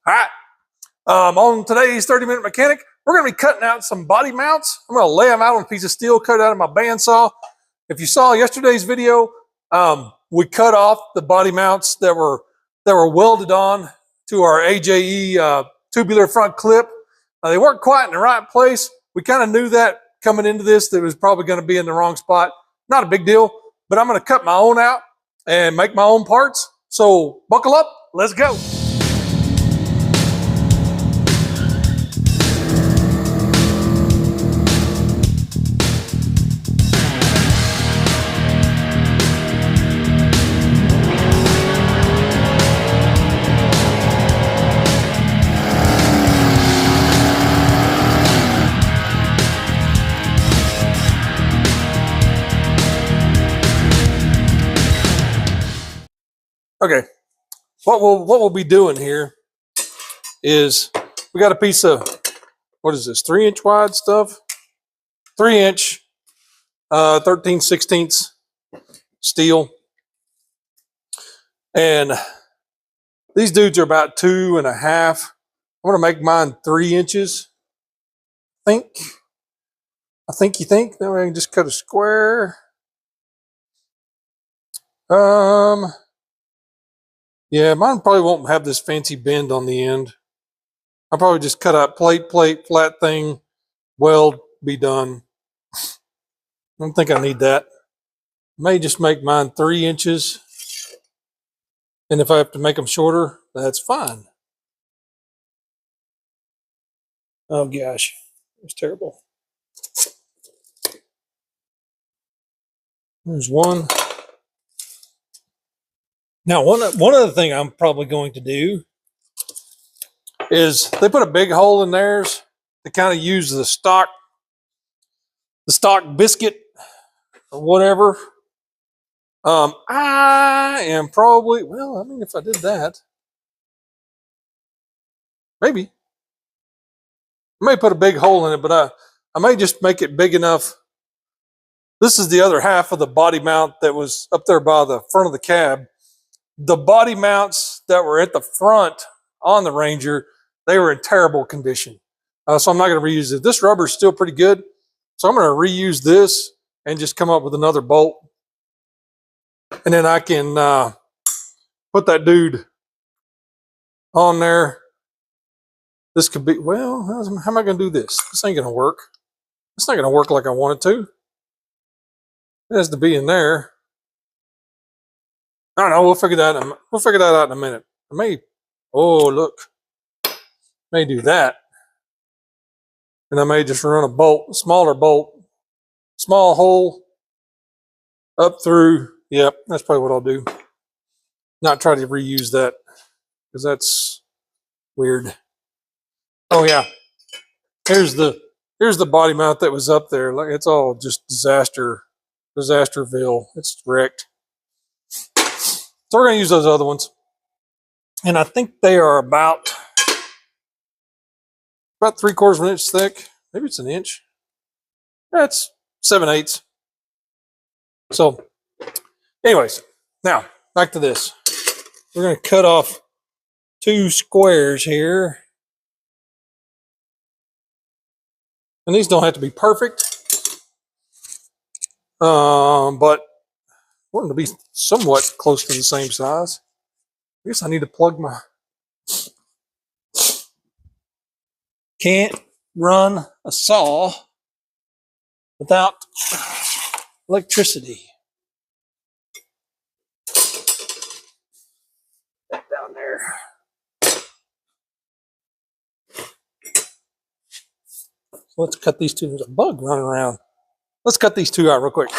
All right. On today's 30-minute mechanic, we're going to be cutting out some body mounts. I'm going to lay them out on a piece of steel cut out of my bandsaw. If you saw yesterday's video, we cut off the body mounts that were welded on to our AJE tubular front clip. They weren't quite in the right place. We kind of knew that coming into this, that it was probably going to be in the wrong spot. Not a big deal, but I'm going to cut my own out and make my own parts. So buckle up, let's go. Okay, what we'll be doing here is we got a piece of, what is this, 3-inch wide stuff? 3-inch, 13/16 steel. And these dudes are about 2.5. I'm gonna make mine 3 inches. I think you think that way I can just cut a square. Yeah, mine probably won't have this fancy bend on the end. I'll probably just cut out plate, flat thing, weld, be done. I don't think I need that. May just make mine 3 inches. And if I have to make them shorter, that's fine. Oh gosh, it's terrible. There's one. Now, one other thing I'm probably going to do is they put a big hole in theirs to kind of use the stock biscuit or whatever. I am probably, well, I mean, if I did that, maybe. I may put a big hole in it, but I may just make it big enough. This is the other half of the body mount that was up there by the front of the cab. The body mounts that were at the front on the Ranger, they were in terrible condition. So I'm not going to reuse it. This rubber is still pretty good. So I'm going to reuse this and just come up with another bolt. And then I can put that dude on there. This could be, well, how am I going to do this? This ain't going to work. It's not going to work like I want it to. It has to be in there. I don't know. We'll figure that out. We'll figure that out in a minute. I may. Oh, look. May do that, and I may just run a bolt, a smaller bolt, small hole up through. Yep, that's probably what I'll do. Not try to reuse that because that's weird. Oh yeah, here's the body mount that was up there. Like, it's all just disasterville. It's wrecked. So we're going to use those other ones. And I think they are about 3/4 of an inch thick. Maybe it's an inch. That's 7/8. So anyways, now back to this. We're going to cut off 2 squares here. And these don't have to be perfect. But I want them to be somewhat close to the same size. I guess I need to plug my... Can't run a saw without electricity. That down there. So let's cut these two. There's a bug running around. Let's cut these 2 out real quick.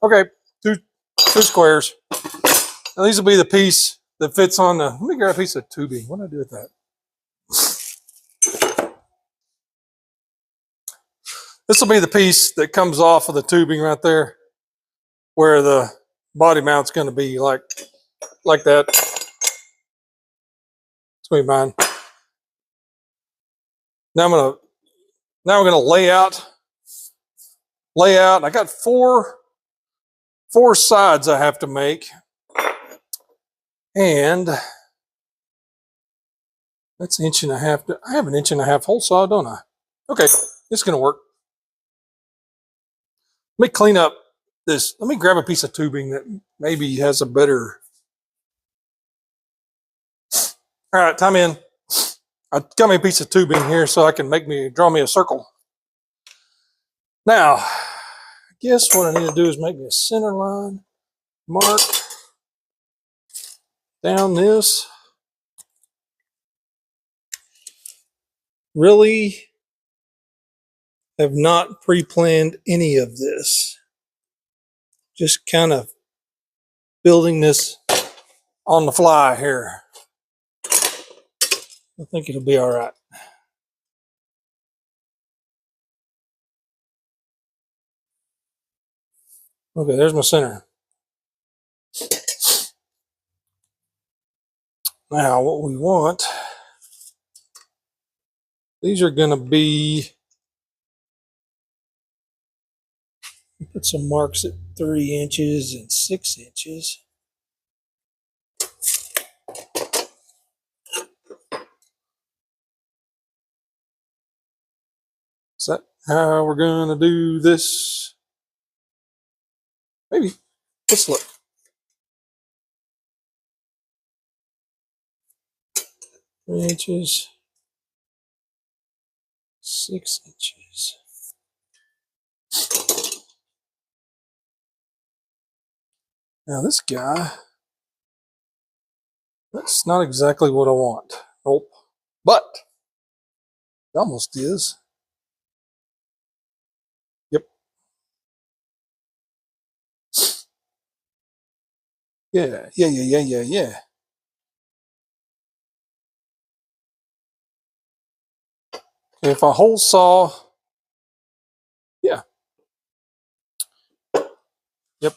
Okay, two squares. Now these will be the piece that fits on the, let me grab a piece of tubing. What do I do with that? This will be the piece that comes off of the tubing right there, where the body mount's going to be like that. It's going to be mine. Now we're going to lay out layout. I got four sides I have to make, and that's 1.5 inches. I have an 1.5 inch hole saw, don't I? Okay, it's gonna work. Let me clean up this. Let me grab a piece of tubing that maybe has a better. All right, time in. I got me a piece of tubing here so I can draw me a circle. Now, I guess what I need to do is make me a center line, mark down this. Really have not pre-planned any of this. Just kind of building this on the fly here. I think it'll be all right. Okay, there's my center. Now, what we want, these are going to be, put some marks at 3 inches and 6 inches. Is that how we're going to do this? Maybe. Let's look. 3 inches, 6 inches. Now this guy, that's not exactly what I want. Nope. But it almost is. Yep. Yeah. If I hole saw, yeah. Yep.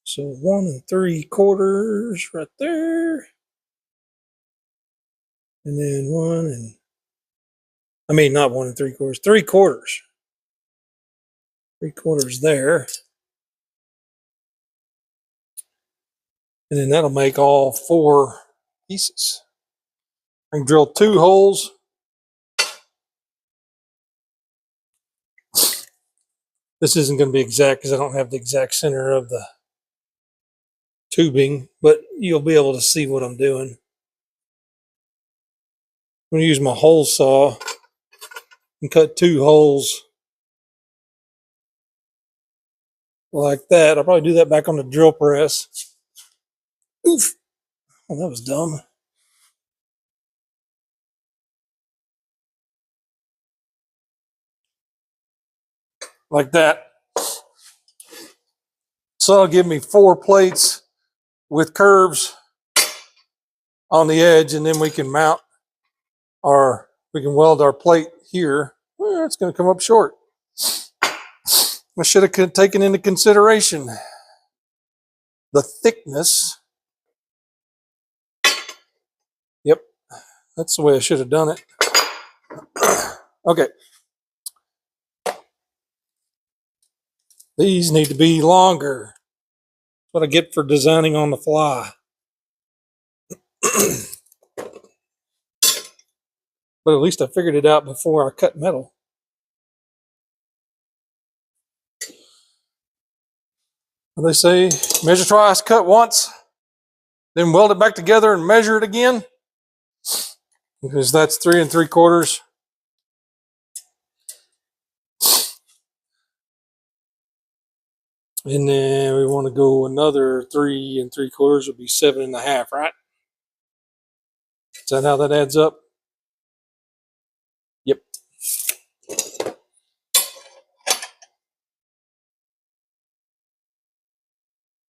So 1 3/4 right there. And then not 1 3/4, 3/4. 3/4 there. And then that'll make all 4 pieces. I can drill 2 holes. This isn't going to be exact because I don't have the exact center of the tubing, but you'll be able to see what I'm doing. I'm going to use my hole saw and cut 2 holes like that. I'll probably do that back on the drill press. Oof. Oh, that was dumb. Like that. So it'll give me 4 plates with curves on the edge, and then we can we can weld our plate here. Well, it's going to come up short. I should have taken into consideration the thickness. Yep, that's the way I should have done it. Okay. These need to be longer. That's what I get for designing on the fly. But at least I figured it out before I cut metal. What they say, measure twice, cut once, then weld it back together and measure it again. Because that's 3 3/4. And then we want to go another 3 3/4 would be 7.5, right? Is that how that adds up? Yep.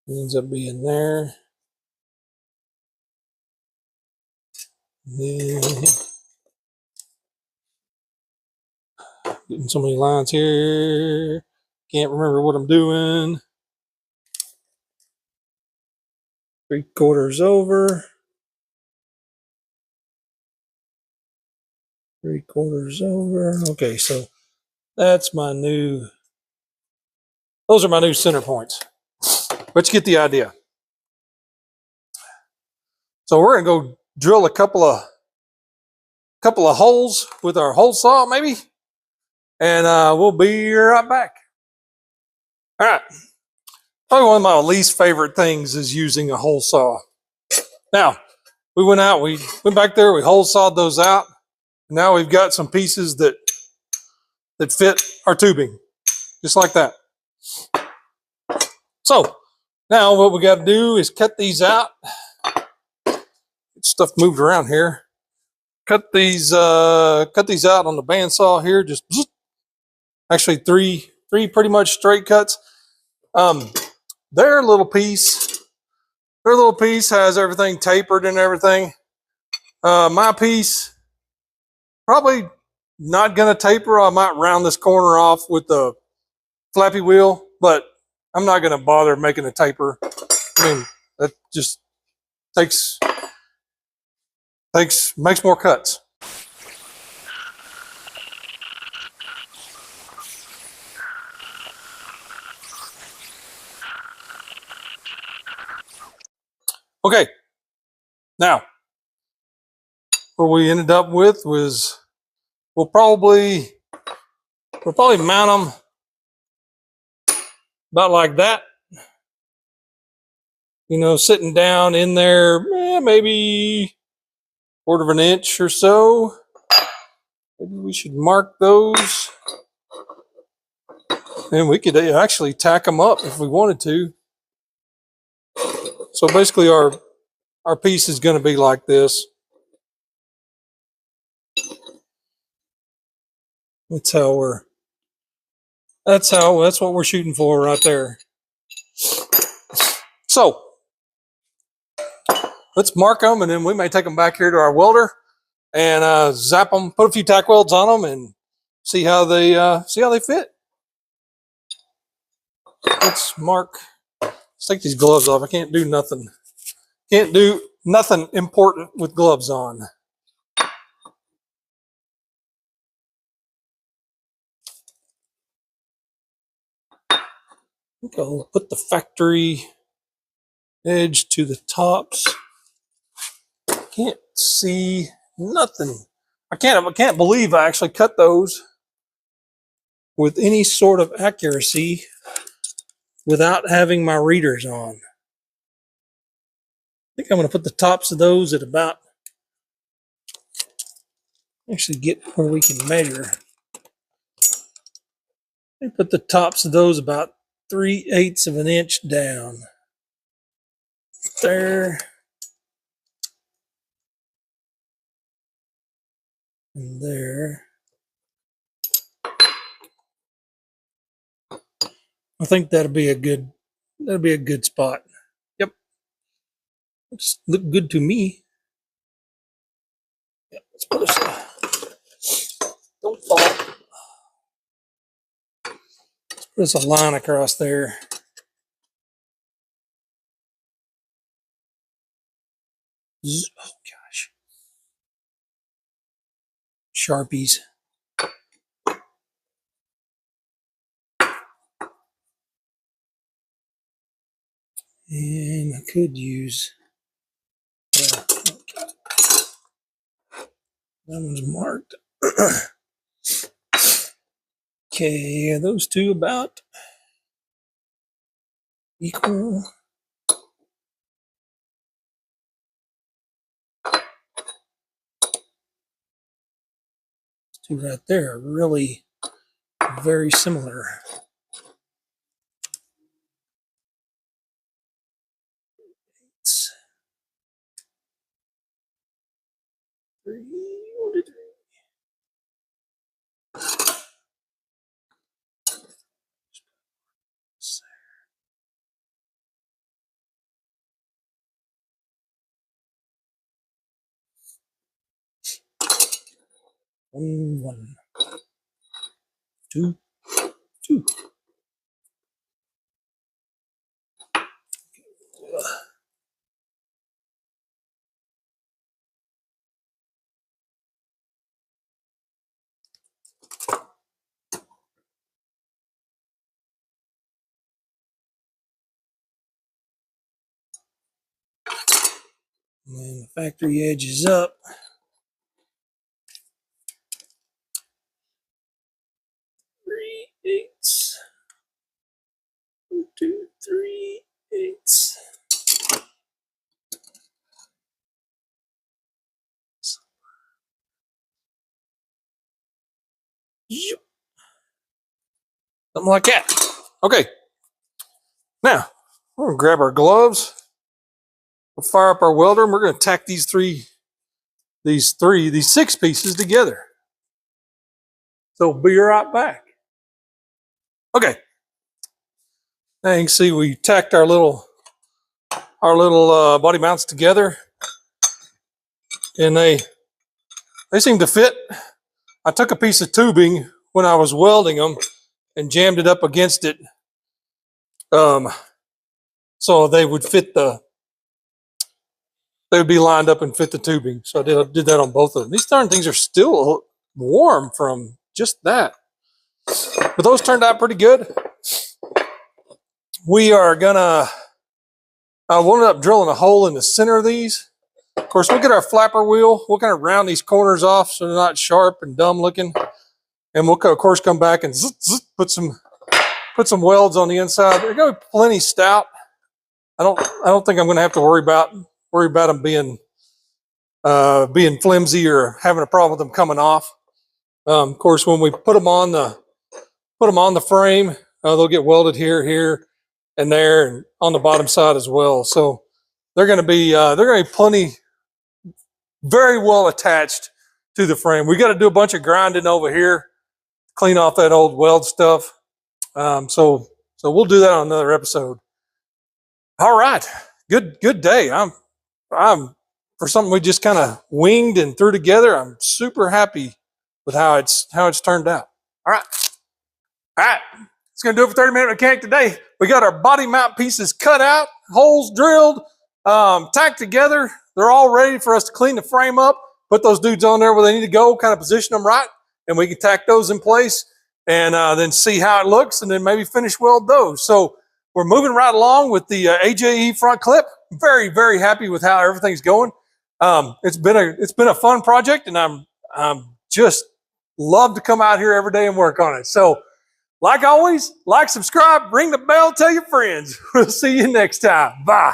It ends up being there. And then getting so many lines here. Can't remember what I'm doing. 3/4 over. 3/4 over. Okay, so That's my new, those are my new center points. But you get the idea. So we're gonna go drill a couple of holes with our hole saw, maybe, and we'll be right back. All right. Probably one of my least favorite things is using a hole saw. Now, we went out, we went back there, we hole sawed those out. Now we've got some pieces that fit our tubing, just like that. So now what we got to do is cut these out. Get stuff moved around here. Cut these out on the bandsaw here. Just actually three pretty much straight cuts. Their little piece has everything tapered and everything. My piece probably not gonna taper. I might round this corner off with the flappy wheel, but I'm not gonna bother making a taper. I mean, that just makes more cuts. Okay, now what we ended up with was we'll probably mount them about like that. You know, sitting down in there, maybe 1/4 of an inch or so. Maybe we should mark those. And we could actually tack them up if we wanted to. So basically our piece is going to be like this. That's what we're shooting for right there. So let's mark them, and then we may take them back here to our welder and zap them, put a few tack welds on them, and see how they fit. Let's take these gloves off. I can't do nothing. Can't do nothing important with gloves on. I think I'll put the factory edge to the tops. Can't see nothing. I can't believe I actually cut those with any sort of accuracy without having my readers on. I think I'm going to put the tops of those at about, actually get where we can measure. I put the tops of those about 3/8 of an inch down. There. And there. I think that'll be a good spot. Yep. Looks look good to me. Yep, let's put this don't fall. Let's put this a line across there. Oh gosh. Sharpies. And I could use that one's marked. Okay, are those two about equal? Two right there are really very similar. Three. 1, 2, 2. And the factory edge is up. 3/8. 1, 2, 3/8. Something like that. Okay. Now, we're going to grab our gloves. We'll fire up our welder, and we're going to tack these 6 pieces together. So we'll be right back. Okay. Now you can see we tacked our little body mounts together, and they seem to fit. I took a piece of tubing when I was welding them and jammed it up against it, so they would fit they would be lined up and fit the tubing. So I did that on both of them. These darn things are still warm from just that, but those turned out pretty good. We are gonna. We'll end up drilling a hole in the center of these. Of course, we'll get our flapper wheel. We'll kind of round these corners off so they're not sharp and dumb looking. And we'll, of course, come back and put some welds on the inside. They're going to be plenty stout. I don't think I'm going to have to worry about them being flimsy or having a problem with them coming off. Of course, when we put them on the frame, they'll get welded here, and there, and on the bottom side as well. So they're going to be plenty, very well attached to the frame. We got to do a bunch of grinding over here, clean off that old weld stuff. So we'll do that on another episode. All right, good day. I'm for something we just kind of winged and threw together. I'm super happy with how it's turned out. All right. It's going to do it for 30-minute mechanic today. We got our body mount pieces cut out, holes drilled, tacked together. They're all ready for us to clean the frame up, put those dudes on there where they need to go, kind of position them right, and we can tack those in place and then see how it looks, and then maybe finish weld those. So we're moving right along with the AJE front clip. Very, very happy with how everything's going. It's been a fun project, and I'm just love to come out here every day and work on it. So, like always, like, subscribe, ring the bell, tell your friends. We'll see you next time. Bye.